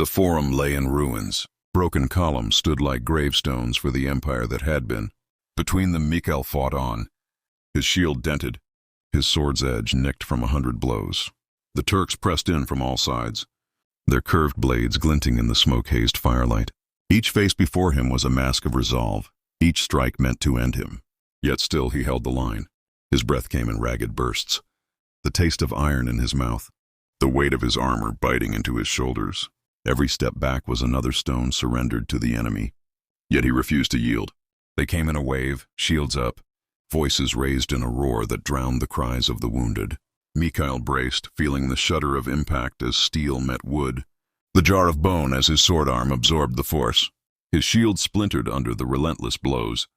The Forum lay in ruins. Broken columns stood like gravestones for the empire that had been. Between them Mikhail fought on, his shield dented, his sword's edge nicked from 100 blows. The Turks pressed in from all sides, their curved blades glinting in the smoke-hazed firelight. Each face before him was a mask of resolve, each strike meant to end him. Yet still he held the line. His breath came in ragged bursts, the taste of iron in his mouth, the weight of his armor biting into his shoulders. Every step back was another stone surrendered to the enemy. Yet he refused to yield. They came in a wave, shields up, voices raised in a roar that drowned the cries of the wounded. Mikhail braced, feeling the shudder of impact as steel met wood, the jar of bone as his sword arm absorbed the force. His shield splintered under the relentless blows,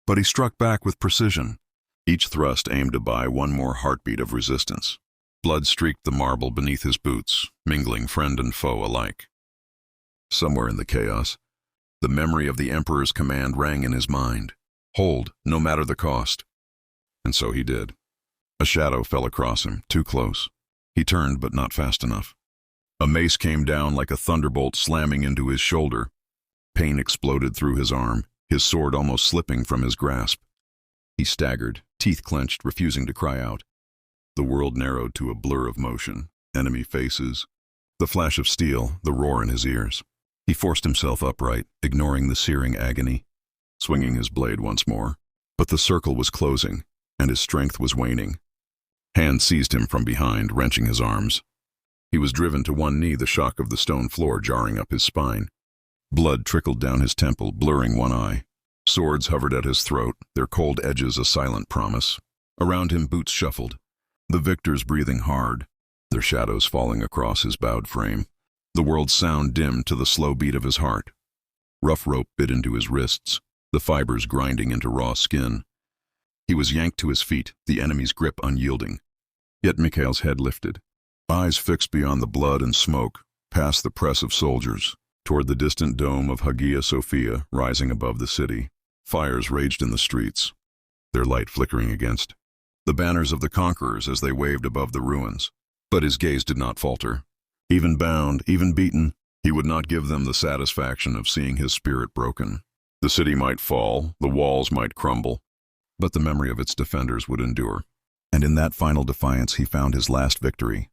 but he struck back with precision. Each thrust aimed to buy one more heartbeat of resistance. Blood streaked the marble beneath his boots, mingling friend and foe alike. Somewhere in the chaos, the memory of the Emperor's command rang in his mind. Hold, no matter the cost. And so he did. A shadow fell across him, too close. He turned, but not fast enough. A mace came down like a thunderbolt, slamming into his shoulder. Pain exploded through his arm, his sword almost slipping from his grasp. He staggered, teeth clenched, refusing to cry out. The world narrowed to a blur of motion, enemy faces, the flash of steel, the roar in his ears. He forced himself upright, ignoring the searing agony, swinging his blade once more. But the circle was closing, and his strength was waning. Hands seized him from behind, wrenching his arms. He was driven to one knee, the shock of the stone floor jarring up his spine. Blood trickled down his temple, blurring one eye. Swords hovered at his throat, their cold edges a silent promise. Around him boots shuffled, the victors breathing hard, their shadows falling across his bowed frame. The world's sound dimmed to the slow beat of his heart. Rough rope bit into his wrists, the fibers grinding into raw skin. He was yanked to his feet, the enemy's grip unyielding. Yet Mikhail's head lifted, eyes fixed beyond the blood and smoke, past the press of soldiers, toward the distant dome of Hagia Sophia rising above the city. Fires raged in the streets, their light flickering against the banners of the conquerors as they waved above the ruins. But his gaze did not falter. Even bound, even beaten, he would not give them the satisfaction of seeing his spirit broken. The city might fall, the walls might crumble, but the memory of its defenders would endure. And in that final defiance he found his last victory,